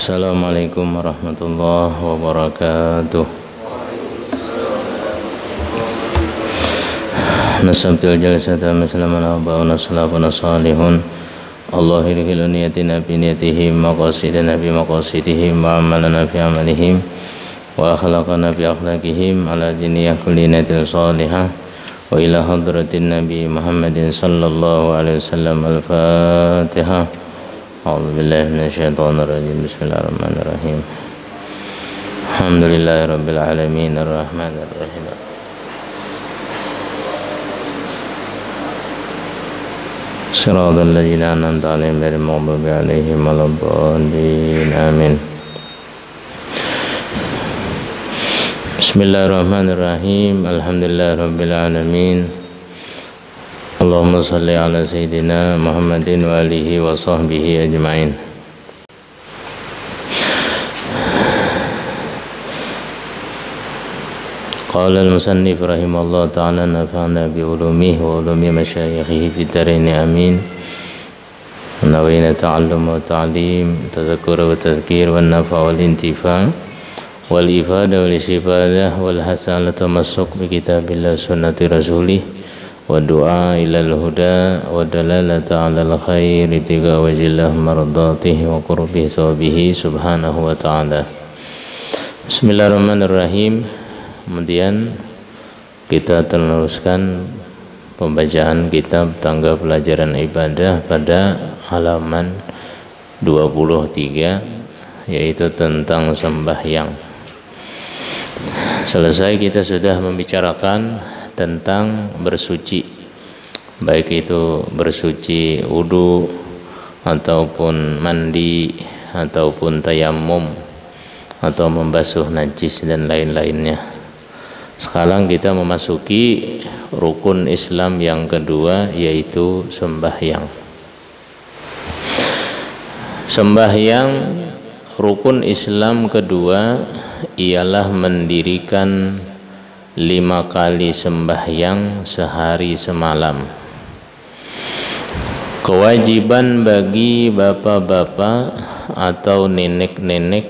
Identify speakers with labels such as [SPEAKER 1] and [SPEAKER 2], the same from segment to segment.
[SPEAKER 1] Assalamualaikum warahmatullahi wabarakatuh. Nasabtul jalsata maslaman aba'una salafuna salihun Allah hirghilu niyatina bi niyatihim maqasidana bi maqasidihim wa amalana fi amalihim wa akhlaqana bi akhlaqihim ala diniyah kulli niyatin salihah wa ila hadratin nabi Muhammadin sallallahu alaihi wasallam. Al-Fatihah. A'udzu billahi minasyaitonir rajim. Bismillahirrahmanirrahim. Alhamdulillahirabbil alamin arrahmanir rahim. Shiratal ladzina an'amta 'alaihim ghairil maghdubi 'alaihim waladdallin. Amin. Bismillahirrahmanirrahim. Alhamdulillahirabbil alamin. Allahumma salli ala sayyidina Muhammadin wa alihi wa sahbihi ajma'in. Qala al-musannif rahimahullah ta'ala nafa'na bi ulumihi wa ulumi masyayikhihi fid dharain amin. Nawayna ta'allum wa ta'lim, tadhakkur wa tadhkir wa nafa' wal intifa' wal ifada wal istifadah wal hasanah tamassuk bi kitabillah sunnati rasulih wa du'a ilal huda wa dalalata 'alal khairi tiga wajillah mardatihi wa qurbihi sawabihi subhanahu wa ta'ala. Bismillahirrahmanirrahim. Kemudian kita teruskan pembacaan kitab Tangga Pelajaran Ibadah pada halaman 23, yaitu tentang sembahyang. Selesai kita sudah membicarakan tentang bersuci, baik itu bersuci wudu ataupun mandi ataupun tayammum atau membasuh najis dan lain-lainnya. Sekarang kita memasuki rukun Islam yang kedua, yaitu sembahyang. Sembahyang, rukun Islam kedua ialah mendirikan 5 kali sembahyang sehari semalam. Kewajiban bagi bapak-bapak atau nenek-nenek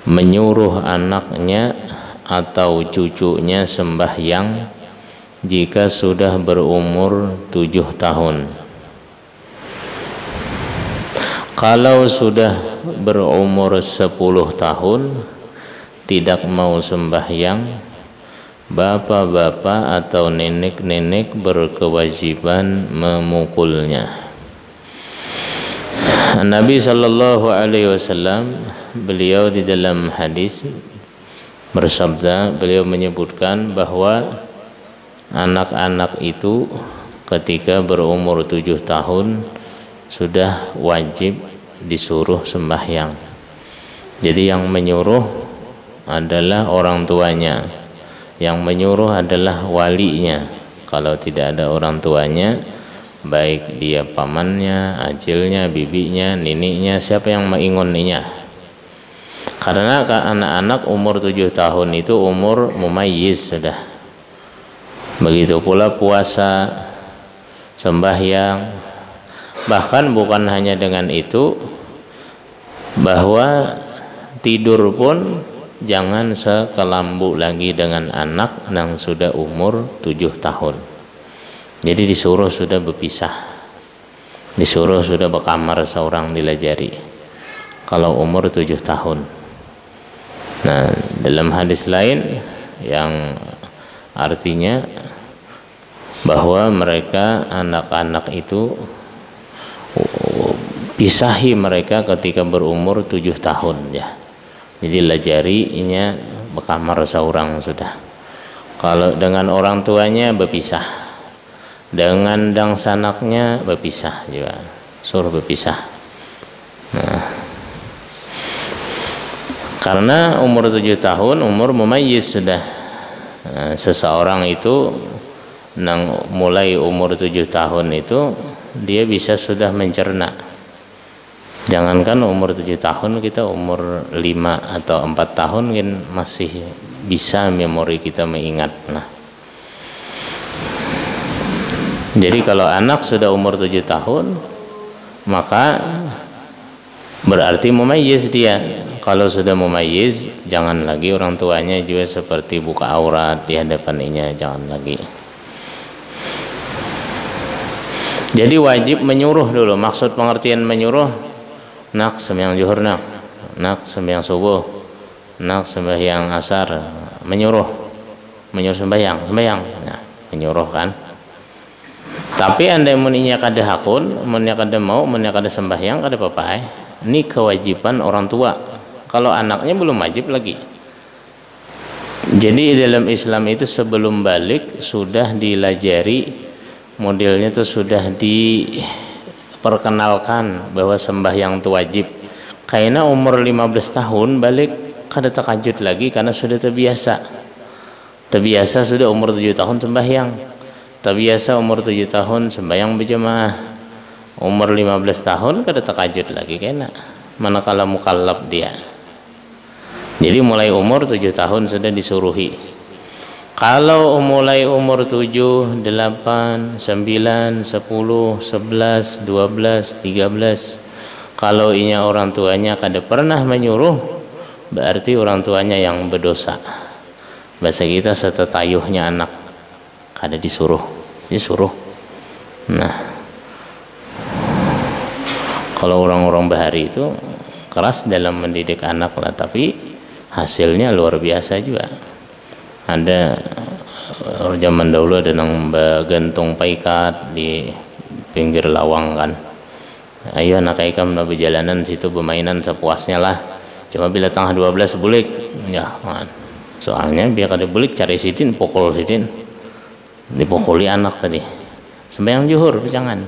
[SPEAKER 1] menyuruh anaknya atau cucunya sembahyang jika sudah berumur 7 tahun. Kalau sudah berumur 10 tahun tidak mau sembahyang, bapak-bapak atau nenek-nenek berkewajiban memukulnya. Nabi sallallahu alaihi wasallam, beliau di dalam hadis bersabda, beliau menyebutkan bahwa anak-anak itu ketika berumur 7 tahun sudah wajib disuruh sembahyang. Jadi yang menyuruh adalah orang tuanya, yang menyuruh adalah walinya. Kalau tidak ada orang tuanya, baik dia pamannya, ajilnya, bibinya, niniknya, siapa yang mengingoninya. Karena anak-anak umur 7 tahun itu umur mumayyiz sudah. Begitu pula puasa, sembahyang. Bahkan bukan hanya dengan itu, bahwa tidur pun jangan sekelambu lagi dengan anak yang sudah umur 7 tahun. Jadi disuruh sudah berpisah, disuruh sudah berkamar seorang dilajari kalau umur 7 tahun. Nah, dalam hadis lain yang artinya bahwa mereka anak-anak itu pisahi mereka ketika berumur 7 tahun ya. Jadi lajarinya berkamar seorang sudah. Kalau dengan orang tuanya berpisah, dengan dangsanaknya berpisah juga, suruh berpisah. Nah, karena umur 7 tahun umur mumayyiz sudah. Nah, seseorang itu mulai umur 7 tahun itu dia bisa sudah mencerna. Jangankan umur 7 tahun, kita umur 5 atau 4 tahun kan masih bisa memori kita mengingat. Nah, jadi kalau anak sudah umur 7 tahun, maka berarti mumayyiz dia. Kalau sudah mumayyiz, jangan lagi orang tuanya juga seperti buka aurat di hadapannya, jangan lagi. Jadi wajib menyuruh dulu. Maksud pengertian menyuruh, nak sembahyang zuhur, nak sembahyang subuh, nak sembahyang asar, menyuruh sembahyang, nah, menyuruh kan. Tapi andai muninya kada hakun, muninya kada mau, muninya kada sembahyang, kada apa-apa. Ini kewajiban orang tua. Kalau anaknya belum wajib lagi. Jadi dalam Islam itu sebelum balik sudah dilajari, modelnya itu sudah diperkenalkan bahwa sembahyang itu wajib. Karena umur 15 tahun balik kada takajud lagi karena sudah terbiasa. Terbiasa sudah umur 7 tahun sembahyang. Terbiasa umur 7 tahun sembahyang berjamaah. Umur 15 tahun kada takajud lagi kena. Manakala mukallaf dia. Jadi mulai umur 7 tahun sudah disuruhi. Kalau mulai umur 7, 8, 9, 10, 11, 12, 13, kalau inya orang tuanya kada pernah menyuruh, berarti orang tuanya yang berdosa. Bahasa kita setetayuhnya anak kada disuruh, disuruh. Nah, kalau orang-orang bahari itu keras dalam mendidik anak lah, tapi hasilnya luar biasa juga. Ada zaman dahulu ada nang gantung paikat di pinggir lawang kan. Ayo anak ikam na berjalanan situ bermainan sepuasnya lah. Cuma bila tengah 12 bulik, ya man. Soalnya biar kada bulik cari sitin, pukul sitin. Dipukuli anak tadi. Sembahyang zuhur jangan.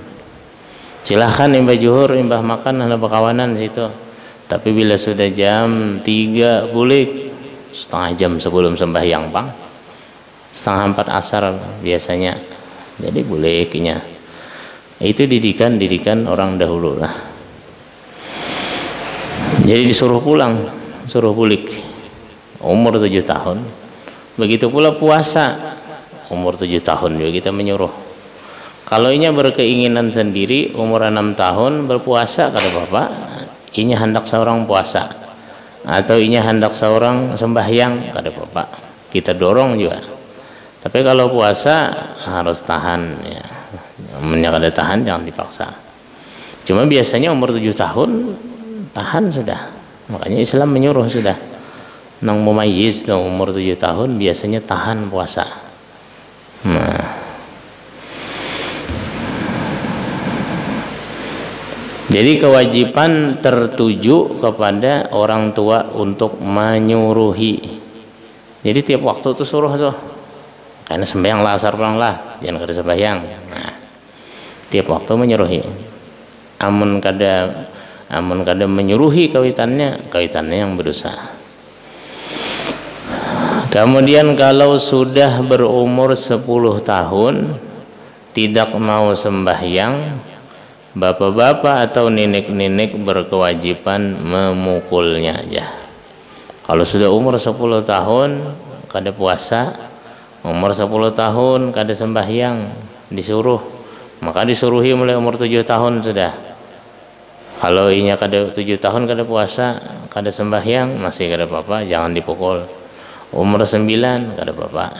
[SPEAKER 1] Silahkan imbah zuhur, imbah makan, ada berkawanan situ. Tapi bila sudah jam 3 bulik, setengah jam sebelum sembahyang bang, setengah 4 asar biasanya, jadi buliknya. Itu didikan orang dahulu lah. Jadi disuruh pulang, suruh bulik umur 7 tahun. Begitu pula puasa umur 7 tahun juga kita menyuruh. Kalau inya berkeinginan sendiri umur 6 tahun berpuasa kada apa-apa, inya hendak seorang puasa atau inya hendak seorang sembahyang kada apa-apa, kita dorong juga. Tapi kalau puasa harus tahan ya. Kada tahan jangan dipaksa. Cuma biasanya umur 7 tahun tahan sudah. Makanya Islam menyuruh sudah. Nang mumayyiz umur 7 tahun biasanya tahan puasa. Nah, jadi kewajiban tertuju kepada orang tua untuk menyuruhi. Jadi tiap waktu itu suruh tuh. Karena sembahyang lah asar pulang lah, jangan kada sembahyang. Nah, tiap waktu menyuruhi. Amun kada menyuruhi kawitannya yang berdosa. Kemudian kalau sudah berumur 10 tahun tidak mau sembahyang, bapak-bapak atau nenek-nenek berkewajiban memukulnya aja. Kalau sudah umur 10 tahun kada puasa, umur 10 tahun kada sembahyang, disuruh, maka disuruhi mulai umur 7 tahun sudah. Kalau inya kada 7 tahun kada puasa, kada sembahyang, masih kada apa-apa, jangan dipukul. Umur 9 kada apa-apa.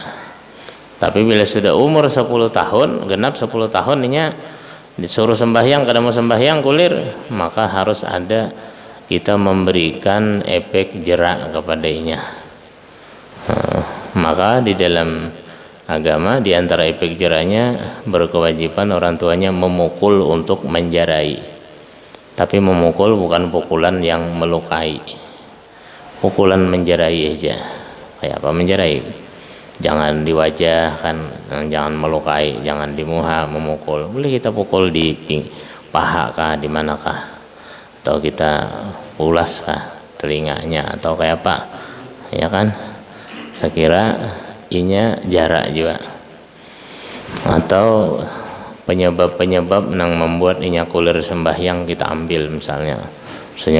[SPEAKER 1] Tapi bila sudah umur 10 tahun, genap 10 tahun inya disuruh sembahyang kada mau sembahyang kulir, maka harus ada kita memberikan efek jerak kepadanya. Maka di dalam agama di antara efek jeraknya berkewajiban orang tuanya memukul untuk menjarai. Tapi memukul bukan pukulan yang melukai, pukulan menjarai aja. Kayak apa menjarai? Jangan di wajah kan, jangan melukai, jangan di muka memukul. Boleh kita pukul di paha kah, di manakah, atau kita ulas kah telinganya atau kayak apa, ya kan? Sekira inya jarak juga. Atau penyebab-penyebab yang membuat inya kulir sembahyang kita ambil, misalnya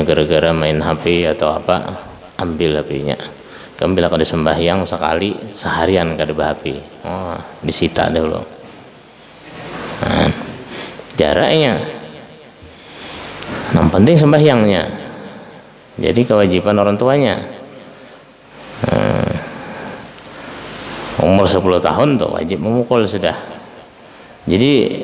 [SPEAKER 1] gara-gara main HP atau apa, ambil HP-nya. Bila kada sembahyang sekali seharian kada HP, disita dulu. Nah, jaraknya, yang penting sembahyangnya. Jadi kewajiban orang tuanya. Umur 10 tahun tuh wajib memukul sudah. Jadi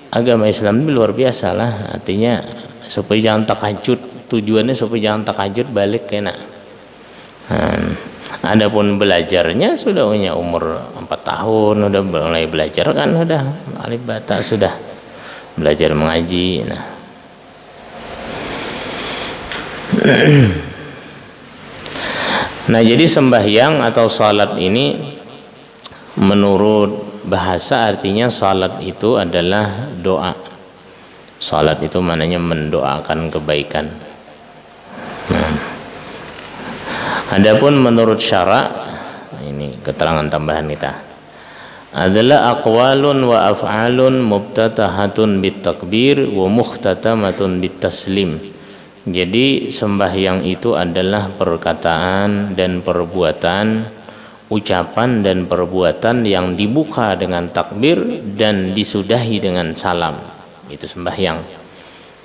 [SPEAKER 1] agama Islam ini luar biasa lah, artinya supaya jangan takajud, tujuannya supaya jangan takajud balik kena. Adapun belajarnya sudah punya umur 4 tahun udah mulai belajar kan, udah alif bata sudah belajar mengaji. Nah jadi sembahyang atau salat ini menurut bahasa artinya salat itu adalah doa. Salat itu maknanya mendoakan kebaikan. Adapun menurut syara, ini keterangan tambahan kita, adalah aqwalun wa af'alun mubtatahatun bitakbir wa mukhtatamatun bitaslim. Jadi sembahyang itu adalah perkataan dan perbuatan, ucapan dan perbuatan yang dibuka dengan takbir dan disudahi dengan salam. Itu sembahyang.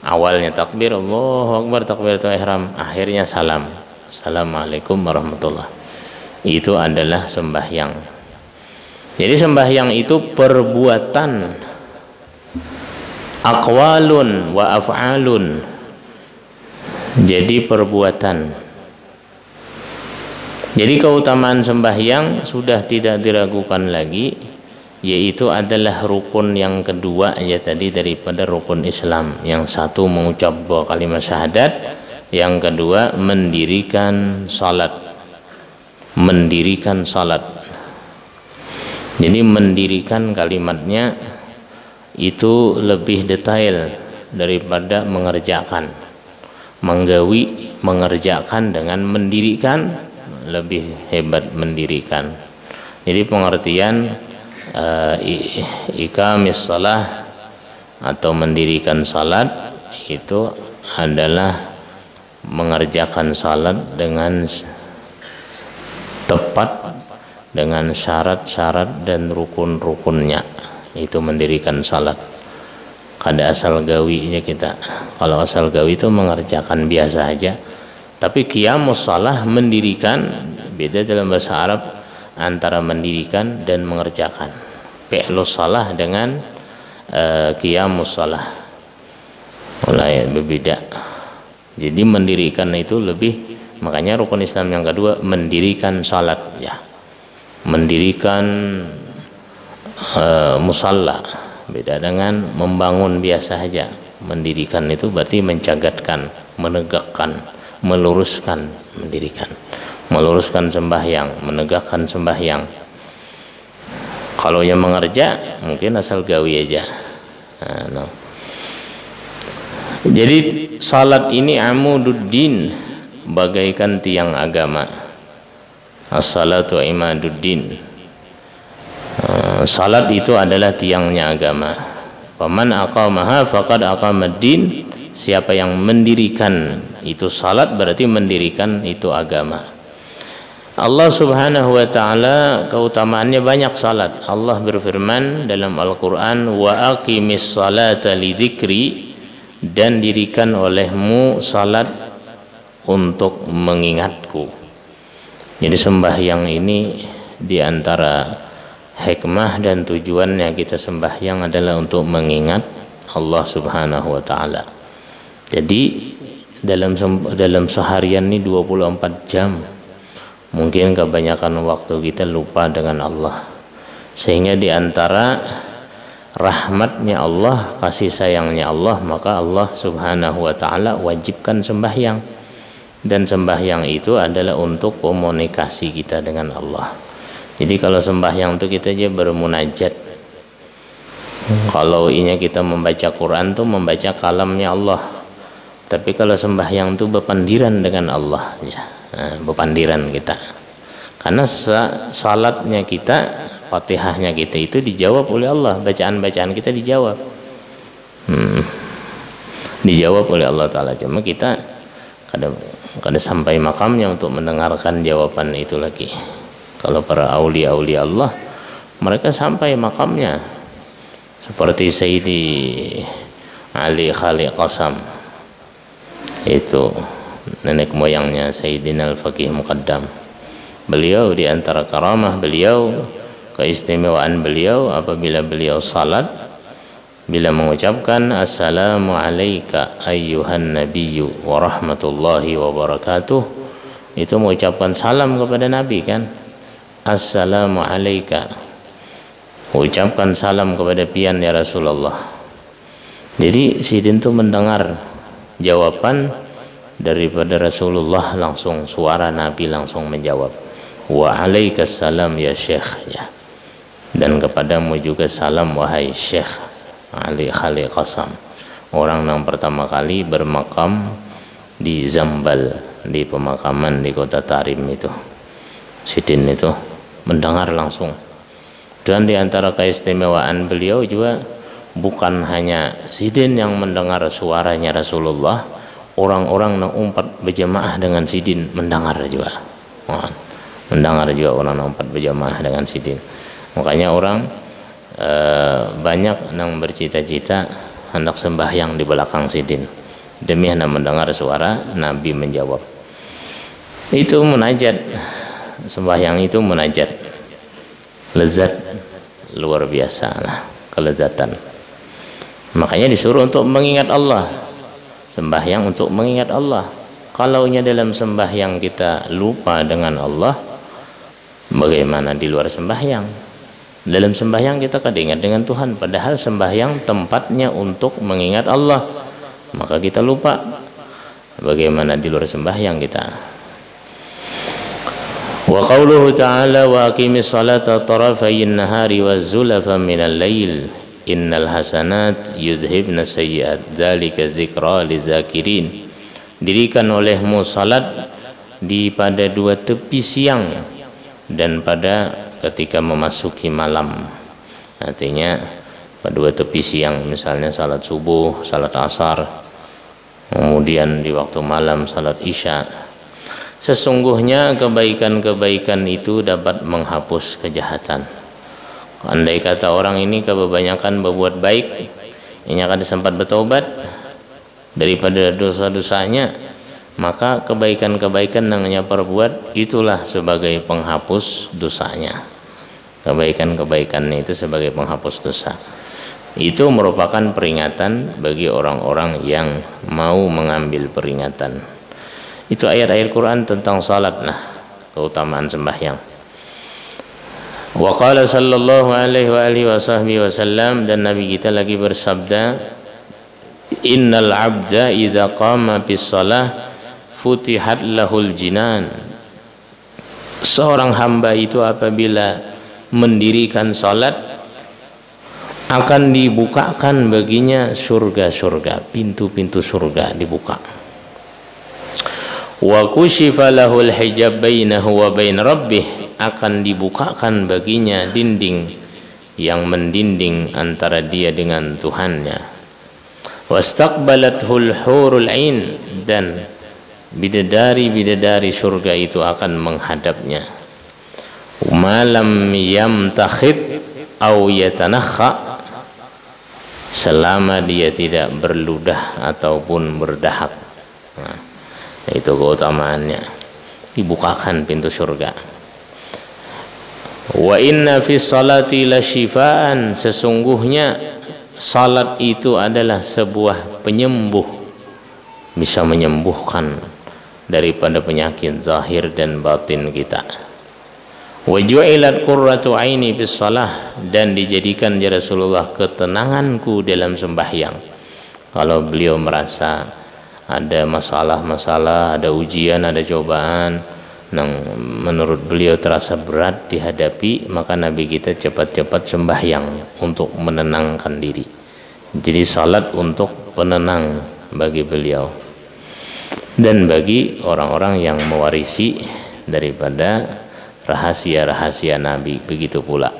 [SPEAKER 1] Awalnya takbir, Allahu Akbar, takbiratul ihram, akhirnya salam. Assalamualaikum warahmatullah. Itu adalah sembahyang. Jadi sembahyang itu perbuatan, aqwalun wa af'alun. Jadi perbuatan. Jadi keutamaan sembahyang sudah tidak diragukan lagi, yaitu adalah rukun yang kedua ya tadi daripada rukun Islam. Yang satu mengucap dua kalimat syahadat, yang kedua mendirikan salat. Mendirikan salat. Jadi mendirikan kalimatnya itu lebih detail daripada mengerjakan. Menggawi, mengerjakan dengan mendirikan lebih hebat mendirikan. Jadi pengertian iqamis shalah atau mendirikan salat itu adalah mengerjakan salat dengan tepat, dengan syarat-syarat dan rukun-rukunnya. Itu mendirikan salat. Kada asal gawinya kita. Kalau asal gawi itu mengerjakan biasa aja. Tapi qiyamus shalah mendirikan, beda dalam bahasa Arab antara mendirikan dan mengerjakan. Fi'lus shalah dengan qiyamus shalah mulai berbeda. Jadi mendirikan itu lebih, makanya rukun Islam yang kedua mendirikan salat ya. Mendirikan musalla, beda dengan membangun biasa saja. Mendirikan itu berarti mencagatkan, menegakkan, meluruskan, mendirikan, meluruskan sembahyang, menegakkan sembahyang. Kalau yang mengerja mungkin asal gawi aja. Jadi salat ini amududdin, bagaikan tiang agama. As-salatu imaduddin. Salat itu adalah tiangnya agama. Faman aqamaha faqad aqamaddin. Siapa yang mendirikan itu salat berarti mendirikan itu agama. Allah Subhanahu wa taala keutamaannya banyak salat. Allah berfirman dalam Al-Qur'an, wa aqimis salata lidzikri, dan dirikan olehmu salat untuk mengingatku. Jadi sembahyang ini diantara hikmah dan tujuannya kita sembahyang adalah untuk mengingat Allah Subhanahu wa taala. Jadi dalam seharian ini 24 jam mungkin kebanyakan waktu kita lupa dengan Allah, sehingga diantara rahmatnya Allah, kasih sayangnya Allah, maka Allah Subhanahu wa ta'ala wajibkan sembahyang. Dan sembahyang itu adalah untuk komunikasi kita dengan Allah. Jadi kalau sembahyang itu kita aja bermunajat. Kalau ini kita membaca Quran tuh membaca kalamnya Allah. Tapi kalau sembahyang itu berpandiran dengan Allah ya. Berpandiran kita. Karena salatnya kita, Fatihahnya kita itu dijawab oleh Allah, bacaan-bacaan kita dijawab. Dijawab oleh Allah Ta'ala. Cuma kita kadang sampai makamnya untuk mendengarkan jawaban itu lagi. Kalau para aulia-aulia Allah, mereka sampai makamnya. Seperti Sayyidi Ali Khali Qasam. Itu nenek moyangnya Sayyidina Al-Faqih Muqaddam. Beliau di antara karamah beliau, keistimewaan beliau, apabila beliau salat, bila mengucapkan assalamu alayka ayyuhan nabiyyu wa rahmatullahi wa barakatuh, itu mengucapkan salam kepada Nabi kan, assalamu alayka, ucapkan salam kepada pian ya Rasulullah. Jadi Sidin itu mendengar jawaban daripada Rasulullah, langsung suara Nabi langsung menjawab, wa alaikassalam ya Syekh, ya, dan kepadamu juga salam wahai Syekh Ali Khalil Qasam, orang yang pertama kali bermakam di Zambal, di pemakaman di kota Tarim itu. Sidin itu mendengar langsung. Dan di antara keistimewaan beliau juga bukan hanya Sidin yang mendengar suaranya Rasulullah, orang-orang yang umpat berjamaah dengan Sidin mendengar juga. Mendengar juga orang yang umpat berjamaah dengan Sidin. Makanya orang banyak yang bercita-cita hendak sembahyang di belakang Sidin demi hendak mendengar suara Nabi menjawab. Itu munajat, sembahyang itu munajat, lezat luar biasa lah, kelezatan. Makanya disuruh untuk mengingat Allah, sembahyang untuk mengingat Allah. Kalaunya dalam sembahyang kita lupa dengan Allah, bagaimana di luar sembahyang? Dalam sembahyang kita kadang ingat dengan Tuhan, padahal sembahyang tempatnya untuk mengingat Allah, maka kita lupa. Bagaimana di luar sembahyang kita? Wa qauluhu ta'ala wa aqimis salata tarafayin nahari wa zulafan minal lail innal hasanat yuzhibna sayyi'at dzalika dzikra lizakirin. Dirikan olehmu salat di pada dua tepi siang dan pada ketika memasuki malam. Artinya pada dua tepi siang, misalnya salat subuh, salat asar, kemudian di waktu malam salat isya. Sesungguhnya kebaikan-kebaikan itu dapat menghapus kejahatan. Andai kata orang ini kebanyakan berbuat baik, ini akan sempat bertobat daripada dosa-dosanya, maka kebaikan-kebaikan yang ia perbuat itulah sebagai penghapus dosanya. Kebaikan-kebaikan itu sebagai penghapus dosa. Itu merupakan peringatan bagi orang-orang yang mau mengambil peringatan. Itu ayat-ayat Quran tentang salat, nah, keutamaan sembahyang. Wa qala sallallahu alaihi wa alihi wasallam, dan Nabi kita lagi bersabda, innal abda iza qama bis salah futihat lahul jinan. Seorang hamba itu apabila mendirikan salat akan dibukakan baginya surga-surga, pintu-pintu surga dibuka. Wa kushifa lahul hijab bainahu wa bain rabbih, akan dibukakan baginya dinding yang mendinding antara dia dengan Tuhannya. Wastaqbalathul hurul ain, dan bidadari-bidadari surga itu akan menghadapnya. Malam yamtakhid au yatanakha, selama dia tidak berludah ataupun berdahak. Nah, itu keutamaannya, dibukakan pintu surga. Wa inna fi salati lasyifaan, sesungguhnya salat itu adalah sebuah penyembuh, bisa menyembuhkan daripada penyakit zahir dan batin kita. Wa ju'ilat qurratu aini bis salah, dan dijadikan ya Rasulullah ketenanganku dalam sembahyang. Kalau beliau merasa ada masalah-masalah, ada ujian, ada cobaan yang menurut beliau terasa berat dihadapi, maka Nabi kita cepat-cepat sembahyang untuk menenangkan diri. Jadi salat untuk penenang bagi beliau dan bagi orang-orang yang mewarisi daripada rahasia-rahasia Nabi, begitu pula.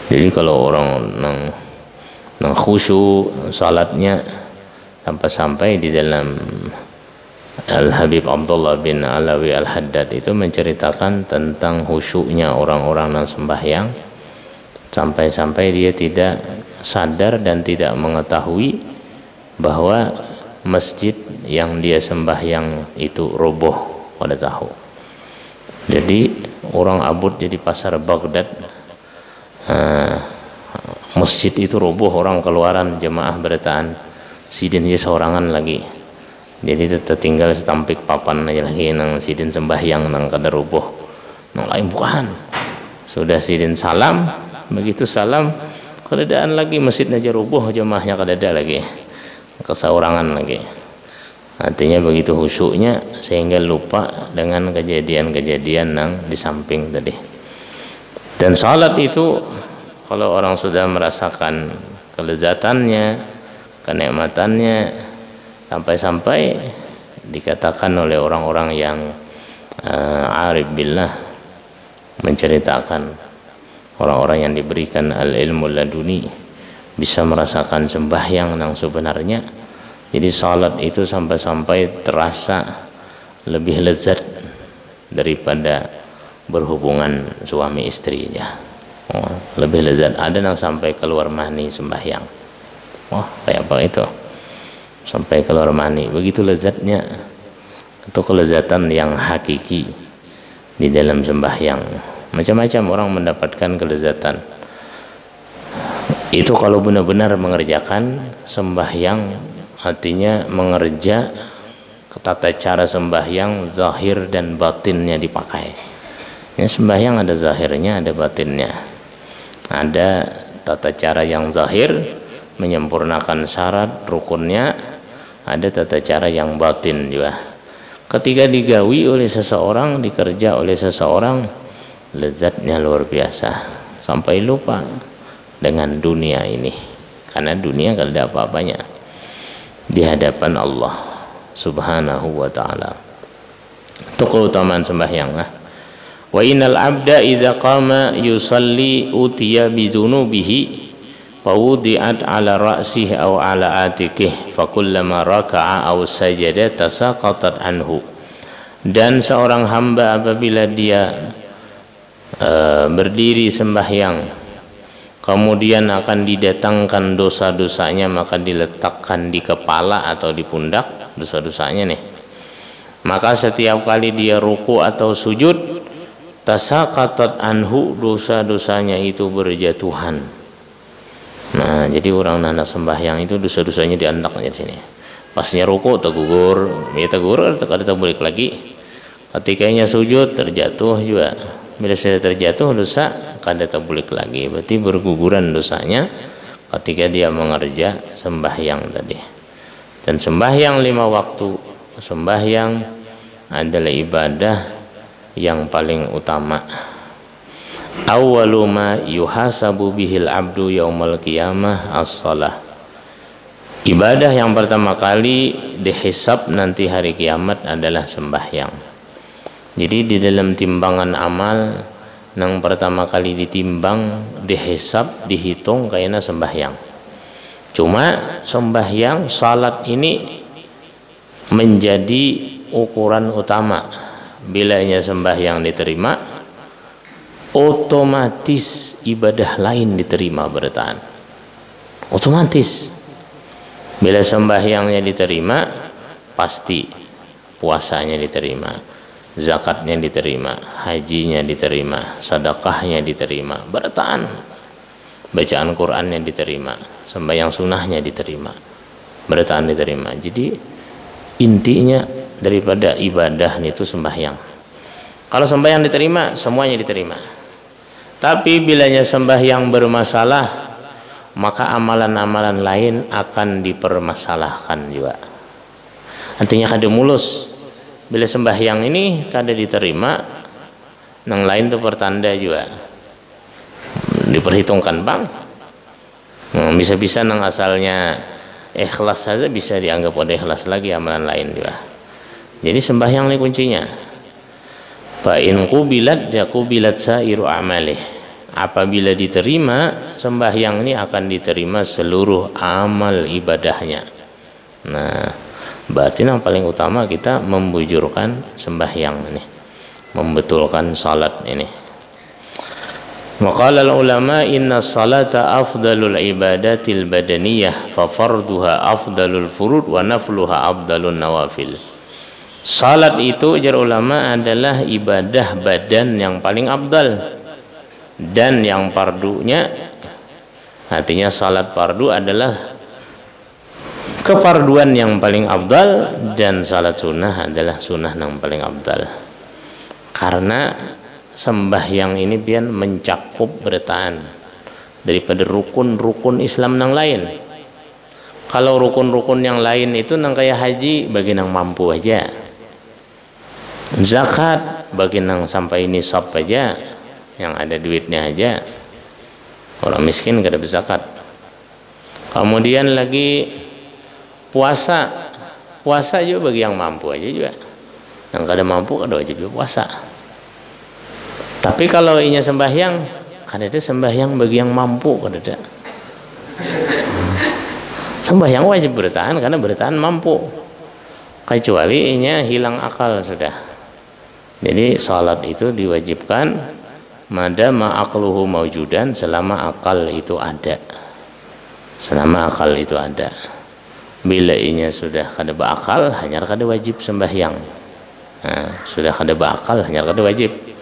[SPEAKER 1] Jadi kalau orang yang khusyuk salatnya, sampai di dalam Al-Habib Abdullah bin Alawi Al-Haddad itu menceritakan tentang khusyuknya orang-orang yang sembahyang, sampai-sampai dia tidak sadar dan tidak mengetahui bahwa masjid yang dia sembahyang itu roboh pada tahu. Jadi orang abud jadi pasar Baghdad, masjid itu roboh, orang keluaran jemaah berataan, sidin aja seorangan lagi. Jadi tertinggal setampik papan aja lagi nang sidin sembahyang nang kada roboh, nang lain bukan. Sudah sidin salam, begitu salam keadaan lagi masjid aja roboh, jemaahnya kada ada lagi, keseorangan lagi. Artinya begitu khusyuknya sehingga lupa dengan kejadian-kejadian yang di samping tadi. Dan salat itu kalau orang sudah merasakan kelezatannya, kenikmatannya, sampai-sampai dikatakan oleh orang-orang yang arif billah, menceritakan orang-orang yang diberikan al-ilmu laduni bisa merasakan sembahyang yang sebenarnya. Jadi salat itu sampai-sampai terasa lebih lezat daripada berhubungan suami istrinya. Lebih lezat, ada yang sampai keluar mani sembahyang. Kayak apa itu? Sampai keluar mani, begitu lezatnya. Itu kelezatan yang hakiki di dalam sembahyang. Macam-macam orang mendapatkan kelezatan. Itu kalau benar-benar mengerjakan sembahyang, artinya mengerja tata cara sembahyang zahir dan batinnya dipakai. Ya, sembahyang ada zahirnya, ada batinnya. Ada tata cara yang zahir menyempurnakan syarat rukunnya, ada tata cara yang batin juga. Ketika digawi oleh seseorang, dikerja oleh seseorang, lezatnya luar biasa sampai lupa dengan dunia ini, karena dunia kalau ada apa-apanya di hadapan Allah Subhanahu wa ta'ala. Itu keutamaan sembahyang. Wa innal abda idza qama yusalli utiya bi dzunubihi fawudi'at ala ra'sihi aw ala atiqihi fa kullama raka'a aw sajada tasaqatat anhu. Dan seorang hamba apabila dia berdiri sembahyang, kemudian akan didatangkan dosa-dosanya, maka diletakkan di kepala atau di pundak dosa-dosanya nih. Maka setiap kali dia ruku atau sujud, tasaqatat anhu, dosa-dosanya itu berjatuhan. Nah, jadi orang nanda sembahyang itu dosa-dosanya diandaknya di sini. Pasnya ruku tergugur, ya tergugur, ada balik lagi. Ketikanya sujud terjatuh juga. Bila sudah terjatuh dosa, kada terbulik lagi, berarti berguguran dosanya ketika dia mengerja sembahyang tadi. Dan sembahyang 5 waktu, sembahyang adalah ibadah yang paling utama. Awwalu ma yuhasabu bihil abdu yaumal qiyamah as-shalah. Ibadah yang pertama kali dihisab nanti hari kiamat adalah sembahyang. Jadi di dalam timbangan amal yang pertama kali ditimbang, dihisab, dihitung kayaknya sembahyang. Cuma sembahyang, salat ini menjadi ukuran utama. Bilanya sembahyang diterima, otomatis ibadah lain diterima bertahan. Otomatis. Bila sembahyangnya diterima, pasti puasanya diterima, zakatnya diterima, hajinya diterima, sedekahnya diterima, bertahan, bacaan Qurannya diterima, sembahyang sunnahnya diterima, bertahan diterima. Jadi intinya daripada ibadah itu sembahyang. Kalau sembahyang diterima, semuanya diterima. Tapi bilanya sembahyang bermasalah, maka amalan-amalan lain akan dipermasalahkan juga. Artinya kada mulus. Bila sembahyang ini kada diterima, yang lain itu pertanda juga diperhitungkan bang. Bisa-bisa nang asalnya ikhlas saja bisa dianggap ada ikhlas lagi amalan lain juga. Jadi sembahyang ini kuncinya. Fa in qubilat yaqubilat sairu amalih. Apabila diterima, sembahyang ini akan diterima seluruh amal ibadahnya. Nah, berarti yang paling utama kita membujurkan sembahyang ini, membetulkan salat ini. Maqala ulama inna salata afdalul ibadatil badaniyah fa farduha afdalul furud wa nafluha afdalun nawafil. Salat itu ujar ulama adalah ibadah badan yang paling afdal, dan yang fardunya, artinya salat fardu adalah kefarduan yang paling afdal, dan salat sunnah adalah sunnah yang paling afdal. Karena sembahyang ini pian mencakup bertaan daripada rukun-rukun Islam yang lain. Kalau rukun-rukun yang lain itu nang kayak haji bagi nang mampu aja, zakat bagi nang sampai nisab aja, yang ada duitnya aja. Orang miskin gak ada berzakat. Kemudian lagi puasa juga bagi yang mampu aja juga. Yang kada mampu kada wajib juga puasa. Tapi kalau inya sembahyang, kada ada sembahyang bagi yang mampu, kada ada. Sembahyang wajib bertahan karena bertahan mampu. Kecuali inya hilang akal sudah. Jadi salat itu diwajibkan madama aqluhu maujudan, selama akal itu ada. Selama akal itu ada. Bila inya sudah kada berakal, hanya kada wajib sembahyang. Nah, sudah kada berakal, hanya kada wajib.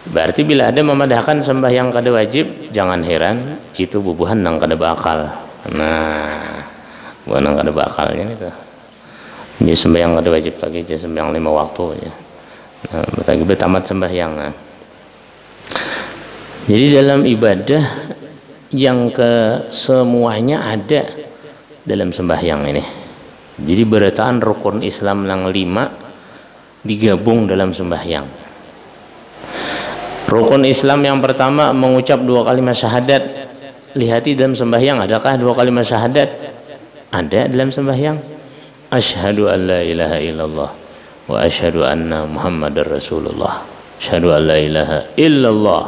[SPEAKER 1] Berarti bila ada memadahkan sembahyang kada wajib, jangan heran itu bubuhan nang kada berakal. Nah, bukan nang kada beakalnya itu. Jadi sembahyang kada wajib lagi, jadi sembahyang 5 waktu ya. Nah, berarti tamat sembahyang. Nah. Jadi dalam ibadah yang ke semuanya ada dalam sembahyang ini. Jadi berataan rukun Islam yang 5 digabung dalam sembahyang. Rukun Islam yang pertama mengucap 2 kalimat syahadat. Lihati dalam sembahyang adakah 2 kalimat syahadat? Ada dalam sembahyang. Asyhadu an la ilaha illallah wa asyhadu anna Muhammadar Rasulullah. Asyhadu an la ilaha illallah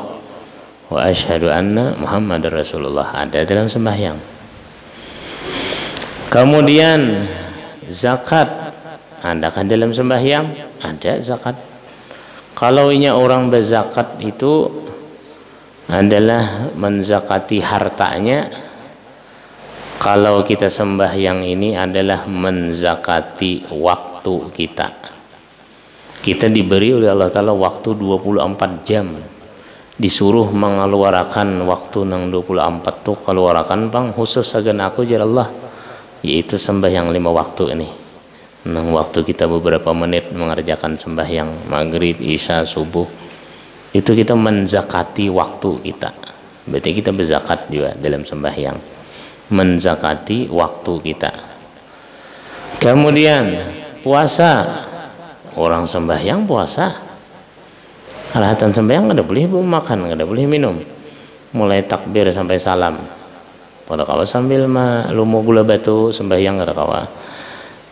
[SPEAKER 1] wa asyhadu anna Muhammadar Rasulullah. Ada dalam sembahyang. Kemudian zakat adakah dalam sembahyang? Ada zakat. Kalau inya orang berzakat itu adalah menzakati hartanya. Kalau kita sembahyang ini adalah menzakati waktu kita. Kita diberi oleh Allah Ta'ala waktu 24 jam. Disuruh mengeluarkan waktu nang 24 tuh keluarkan bang khusus agan aku jar Allah, yaitu sembahyang 5 waktu ini. Nang waktu kita beberapa menit mengerjakan sembahyang maghrib, isya, subuh, itu kita menzakati waktu kita. Berarti kita berzakat juga dalam sembahyang, menzakati waktu kita. Kemudian puasa, orang sembahyang puasa, alatan sembahyang kada boleh makan, kada boleh minum, mulai takbir sampai salam. Pada kawa sambil lumu gula batu sembahyang kada kawa.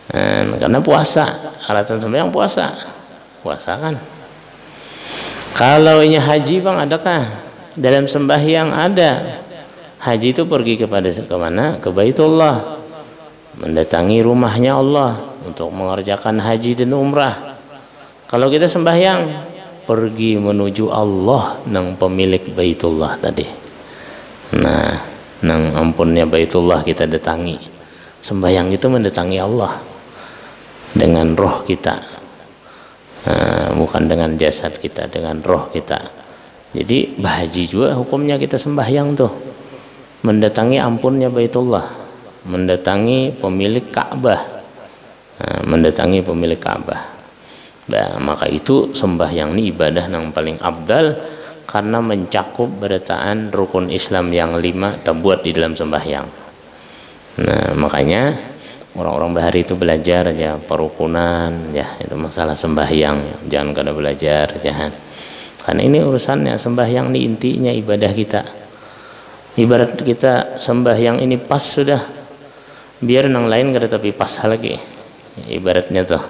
[SPEAKER 1] Karena puasa, alatan sembahyang puasa kan. Kalau ini haji bang adakah dalam sembahyang? Ada. Haji itu pergi kemana? Ke Baitullah, mendatangi rumahnya Allah untuk mengerjakan haji dan umrah. Kalau kita sembahyang, pergi menuju Allah nang pemilik Baitullah tadi. Nah, nang ampunnya Baitullah kita datangi. Sembahyang itu mendatangi Allah dengan roh kita, bukan dengan jasad kita, dengan roh kita. Jadi bahaji juga hukumnya kita sembahyang tuh, mendatangi ampunnya Baitullah, mendatangi pemilik Ka'bah, mendatangi pemilik Ka'bah. Nah, maka itu sembahyang ini ibadah yang paling abdal karena mencakup berataan rukun Islam yang 5 terbuat di dalam sembahyang. Nah, makanya orang-orang bahari itu belajar ya perukunan ya, itu masalah sembahyang, jangan kada belajar jangan. Karena ini urusannya sembahyang ini intinya ibadah kita. Ibarat kita sembahyang ini pas sudah, biar nang lain kada tapi pas lagi. Ibaratnya tuh.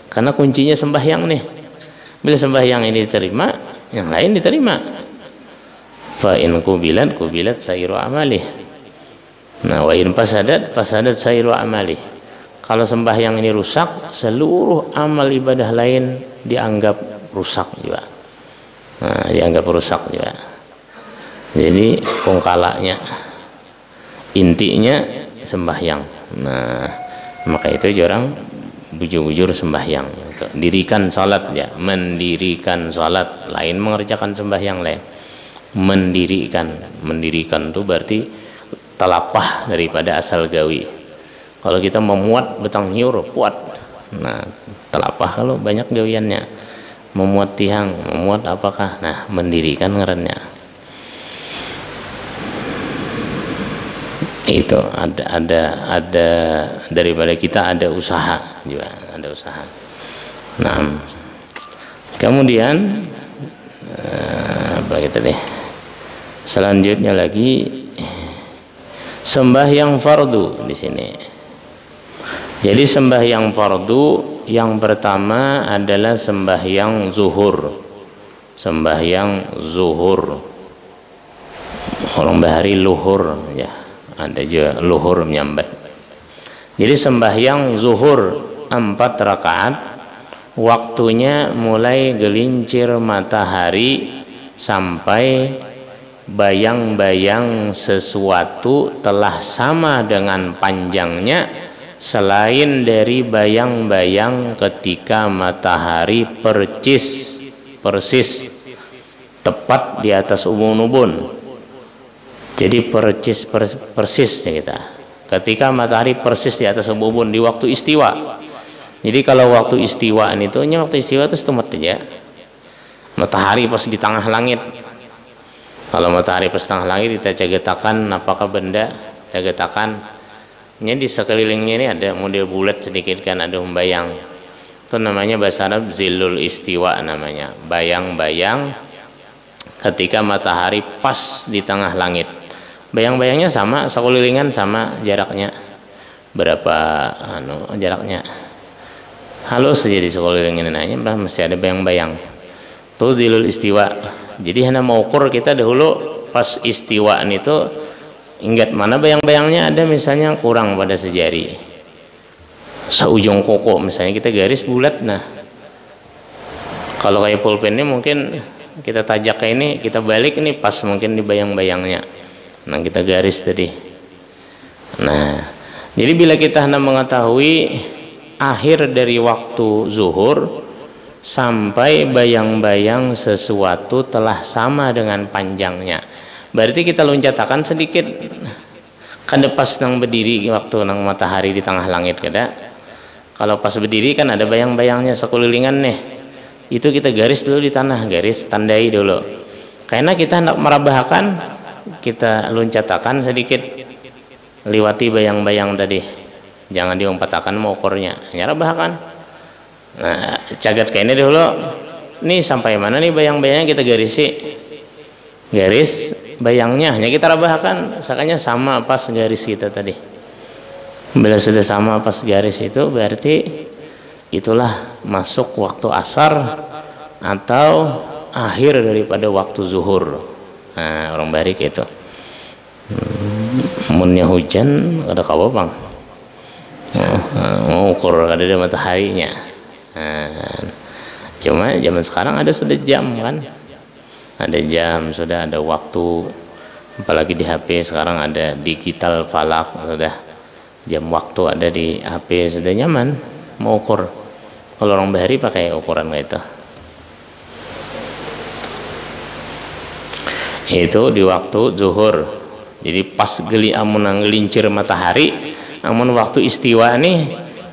[SPEAKER 1] Karena kuncinya sembahyang nih. Bila sembahyang ini diterima, yang lain diterima. Fa in kubilat sairu amali. Nah, wa in fasadat sairu amali. Kalau sembahyang ini rusak, seluruh amal ibadah lain dianggap rusak juga. Nah, dianggap rusak juga. Jadi pungkalanya, intinya sembahyang. Nah, maka itu orang bujur-bujur sembahyang. Dirikan salat ya, mendirikan salat, lain mengerjakan sembahyang lain. Mendirikan itu berarti telapah daripada asal gawi. Kalau kita memuat betang nyur puat, nah telapah kalau banyak gawiannya, memuat tiang, memuat apakah, nah mendirikan ngarannya. Itu ada daripada kita ada usaha juga, ada usaha. Nah, kemudian apa kita deh, selanjutnya lagi sembahyang fardu di sini. Jadi sembahyang fardu yang pertama adalah sembahyang zuhur. Sembahyang zuhur. Orang bahari luhur ya, ada juga luhur menyambat. Jadi sembahyang zuhur 4 rakaat, waktunya mulai gelincir matahari sampai bayang-bayang sesuatu telah sama dengan panjangnya, selain dari bayang-bayang ketika matahari persis tepat di atas ubun-ubun. Jadi persisnya kita ketika matahari persis di atas ubun di waktu istiwa. Jadi kalau waktu istiwaan itu, waktu istiwa itu setempat aja matahari pas di tengah langit. Kalau matahari pas di tengah langit kita cagetakan apakah benda, cagetakan di sekelilingnya ini ada model bulat sedikit kan, ada membayang. Itu namanya bahasa Arab zilul istiwa namanya, bayang-bayang ketika matahari pas di tengah langit. Bayang-bayangnya sama, sekelilingan sama jaraknya. Berapa jaraknya? Halus saja di sekeliling ini nanya, masih ada bayang-bayang. Itu zilul istiwa. Jadi hanya mau ukur kita dahulu pas istiwaan itu, ingat mana bayang-bayangnya ada misalnya kurang pada sejari, seujung koko misalnya kita garis bulat. Nah kalau kayak pulpen ini mungkin kita tajak kayak ini, kita balik ini pas mungkin di bayang-bayangnya, nah kita garis tadi. Nah jadi bila kita hendak mengetahui akhir dari waktu zuhur sampai bayang-bayang sesuatu telah sama dengan panjangnya, berarti kita loncatakan sedikit kan pas nang berdiri waktu nang matahari di tengah langit kada. Kalau pas berdiri kan ada bayang-bayangnya sekelilingan nih, itu kita garis dulu di tanah, garis tandai dulu. Karena kita hendak merabahkan, kita loncatakan sedikit lewati bayang-bayang tadi, jangan diompatakan mau ukurnya, hanya rabahkan. Nah cagat kayak ini dulu nih, sampai mana nih bayang-bayangnya kita garisi, garis bayangnya hanya kita rabahkan sakanya sama pas garis kita tadi. Bila sudah sama pas garis itu berarti itulah masuk waktu asar atau akhir daripada waktu zuhur. Nah orang barik itu munnya hujan ada kawa bang, mau ukur ada mataharinya. Cuma zaman sekarang ada sudah jam kan, ada jam, sudah ada waktu, apalagi di HP sekarang ada digital falak, sudah jam waktu ada di HP, sudah nyaman mau ukur. Kalau orang bahari pakai ukuran kayak itu di waktu zuhur. Jadi pas amun ngelincir matahari, amun waktu istiwa nih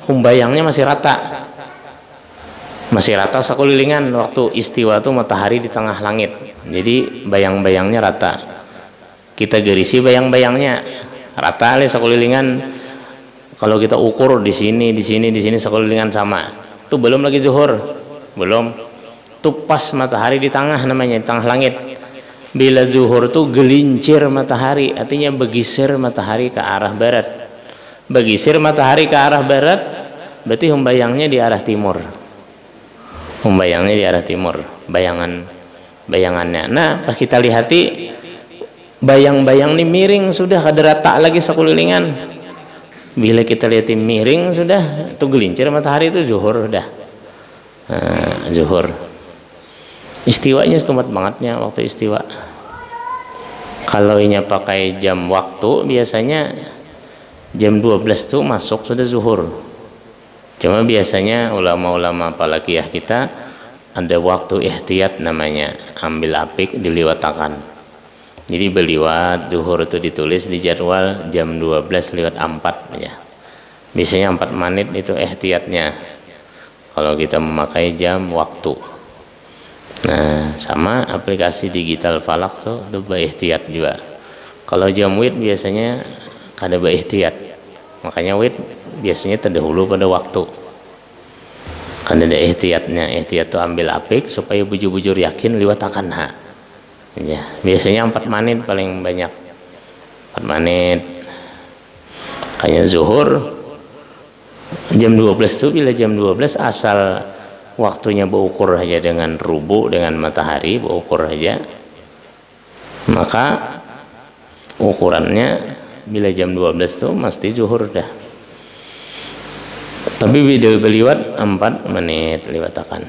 [SPEAKER 1] humbayangnya masih rata, sekelilingan. Waktu istiwa tuh matahari di tengah langit, jadi bayang-bayangnya rata. Kita garisi bayang-bayangnya rata le sekelilingan. Kalau kita ukur di sini sekelilingan sama, itu belum lagi zuhur, belum. Tuh pas matahari di tengah namanya, di tengah langit. Bila zuhur tuh gelincir matahari, artinya bergeser matahari ke arah barat. Bergeser matahari ke arah barat berarti humbayangnya di arah timur. Humbayangnya di arah timur, bayangannya. Nah pas kita lihati bayang-bayang ini miring sudah, kada rata lagi sekelilingan. Bila kita lihat miring sudah, itu gelincir matahari, itu zuhur sudah. Zuhur. Istiwanya setempat bangetnya waktu istiwa. Kalau ini pakai jam waktu biasanya jam 12 tuh masuk sudah zuhur. Cuma biasanya ulama-ulama apalagi ya kita ada waktu ihtiyat namanya, ambil apik diliwatakan. Jadi beliwat zuhur itu ditulis di jadwal jam 12:04 ya. Biasanya 4 menit itu ihtiyatnya kalau kita memakai jam waktu. Nah, sama aplikasi digital falak tuh berihtiyat juga. Kalau jam wit biasanya kada berihtiyat. Makanya wit biasanya terdahulu pada waktu. Kan ada ihtiyatnya. Ihtiyat tuh ambil apik supaya bujur-bujur yakin liwatakan ha. Ya, biasanya 4 menit paling banyak. 4 menit. Kayak zuhur jam 12 tuh bila jam 12 asal waktunya berukur saja dengan rubuh dengan matahari, berukur saja, maka ukurannya bila jam 12 itu mesti zuhur dah. Tapi bila beliwat 4 menit liwatakan.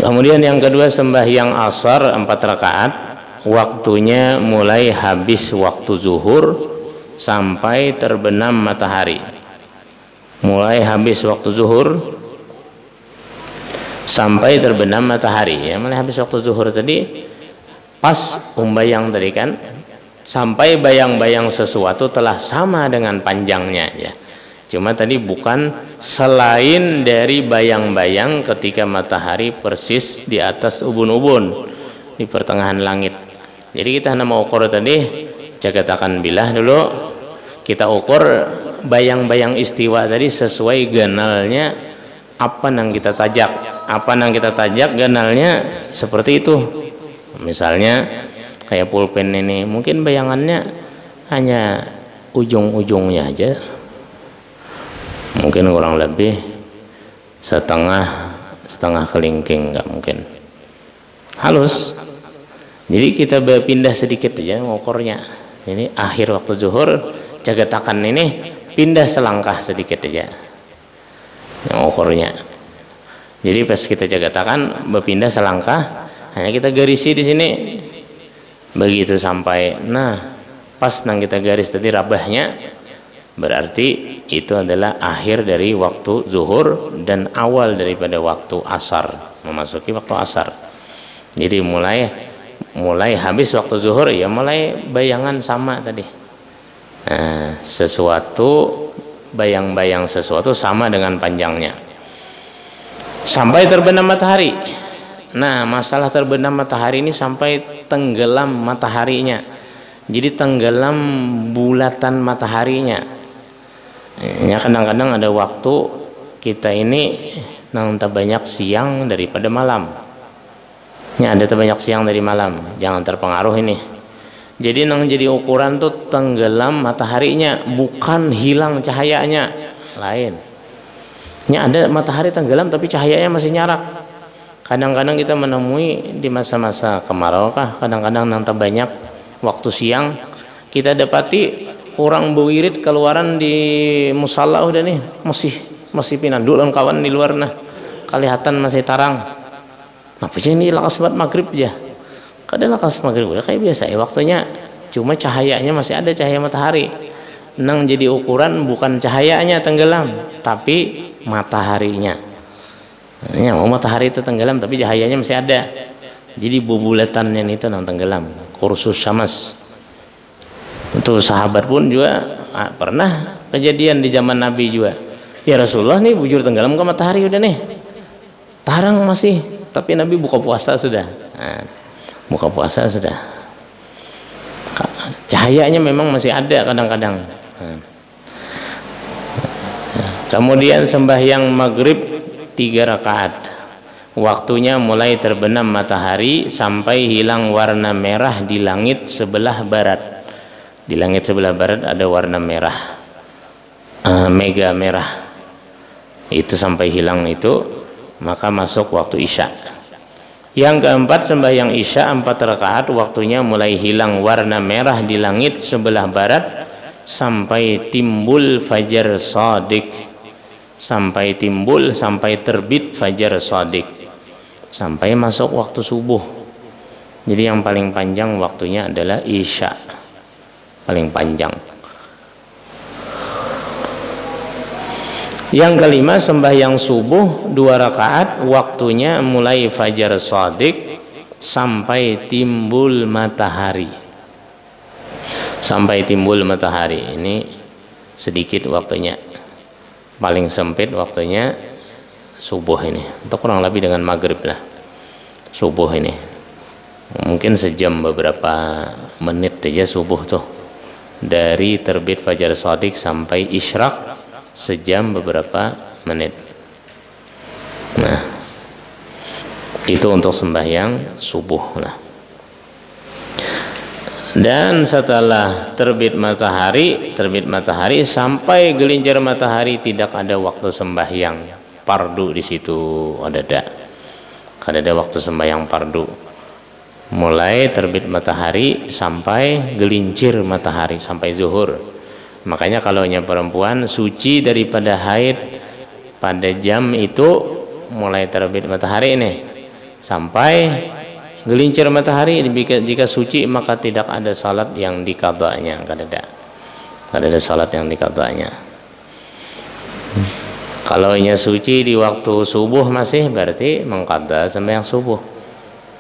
[SPEAKER 1] Kemudian yang kedua sembahyang asar 4 rakaat, waktunya mulai habis waktu zuhur sampai terbenam matahari. Mulai habis waktu zuhur sampai terbenam matahari ya, mulai habis waktu zuhur tadi pas umbayang tadi kan, sampai bayang-bayang sesuatu telah sama dengan panjangnya ya. Cuma tadi bukan selain dari bayang-bayang ketika matahari persis di atas ubun-ubun di pertengahan langit. Jadi kita nama ukur tadi jagatakan bilah dulu, kita ukur bayang-bayang istiwa tadi sesuai ganalnya apa yang kita tajak. Apa yang kita tajak ganalnya seperti itu. Misalnya kayak pulpen ini mungkin bayangannya hanya ujung-ujungnya aja, mungkin kurang lebih setengah kelingking, nggak mungkin halus. Jadi kita berpindah sedikit aja ngukurnya. Ini akhir waktu zuhur jagatakan ini pindah selangkah sedikit aja yang ukurnya. Jadi pas kita jagatakan berpindah selangkah, hanya kita garisi di sini. Begitu sampai, nah pas nang kita garis tadi rabahnya, berarti itu adalah akhir dari waktu zuhur dan awal daripada waktu asar, memasuki waktu asar. Jadi mulai habis waktu zuhur ya mulai bayangan sama tadi. Nah, bayang-bayang sesuatu sama dengan panjangnya sampai terbenam matahari. Nah, masalah terbenam matahari ini sampai tenggelam mataharinya, jadi tenggelam bulatan mataharinya ya. Kadang-kadang ada waktu kita ini nang banyak siang daripada malam ya, ada banyak siang dari malam, jangan terpengaruh ini. Jadi nang jadi ukuran tuh tenggelam mataharinya, bukan hilang cahayanya, lain. Ini ada matahari tenggelam tapi cahayanya masih nyarak. Kadang-kadang kita menemui di masa-masa kemarau kah, kadang-kadang nang banyak waktu siang kita dapati orang bewirid keluaran di musalla udah nih masih pinandulan kawan di luar, nah kelihatan masih tarang. Nah, ini lakas buat maghrib aja. Kadang lakas maghrib udah kayak biasa ya waktunya, cuma cahayanya masih ada, cahaya matahari. Nang jadi ukuran bukan cahayanya tenggelam, tapi mataharinya. Ya, matahari itu tenggelam tapi cahayanya masih ada. Jadi bubulatannya itu nang tenggelam. Kursus syamas. Untuk sahabat pun juga pernah kejadian di zaman Nabi juga. Ya Rasulullah nih bujur tenggelam ke matahari udah nih. Tarang masih, tapi Nabi buka puasa sudah. Nah, buka puasa sudah. Cahayanya memang masih ada kadang-kadang. Nah. Kemudian sembahyang maghrib 3 rakaat. Waktunya mulai terbenam matahari sampai hilang warna merah di langit sebelah barat. Di langit sebelah barat ada warna merah, mega merah. Itu sampai hilang itu, maka masuk waktu isya. Yang keempat sembahyang isya 4 rakaat, waktunya mulai hilang warna merah di langit sebelah barat sampai timbul fajar shadiq, sampai terbit fajar shadiq. sampai masuk waktu subuh. Jadi yang paling panjang waktunya adalah isya, paling panjang. Yang kelima, sembahyang subuh 2 rakaat, waktunya mulai fajar shadiq sampai timbul matahari. Sampai timbul matahari ini sedikit waktunya, paling sempit waktunya subuh ini, atau kurang lebih dengan maghrib lah. Subuh ini mungkin sejam beberapa menit aja subuh tuh, dari terbit fajar shadiq sampai isyraq sejam beberapa menit. Nah, itu untuk sembahyang subuh. Nah, dan setelah terbit matahari sampai gelincir matahari tidak ada waktu sembahyang fardu di situ. Ada waktu sembahyang fardu. Mulai terbit matahari sampai gelincir matahari sampai zuhur. Makanya kalau perempuan suci daripada haid pada jam itu mulai terbit matahari ini sampai gelincir matahari. Jika suci maka tidak ada salat yang diqadanya, tidak ada salat yang diqadanya. Kalau suci di waktu subuh masih berarti mengqadha sembahyang subuh.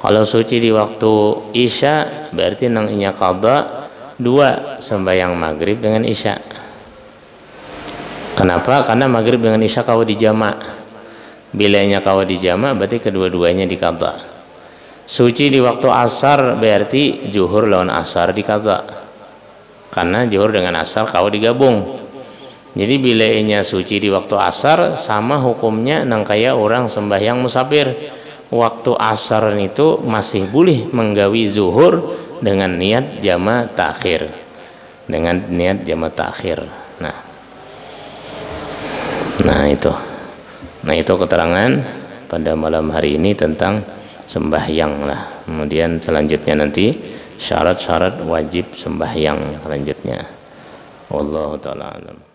[SPEAKER 1] Kalau suci di waktu isya berarti nang qadha 2 sembahyang maghrib dengan isya. Kenapa? Karena maghrib dengan isya kau dijamak. Bilanya kau dijamak berarti kedua-duanya diqadha. Suci di waktu asar berarti zuhur lawan asar diqadha. Karena zuhur dengan asar kau digabung. Jadi bilanya suci di waktu asar sama hukumnya nang kaya orang sembahyang musafir. Waktu asar itu masih boleh menggawi zuhur dengan niat jama' takhir, nah itu keterangan pada malam hari ini tentang sembahyang lah. Kemudian selanjutnya nanti syarat-syarat wajib sembahyang selanjutnya. Wallahu ta'ala alam.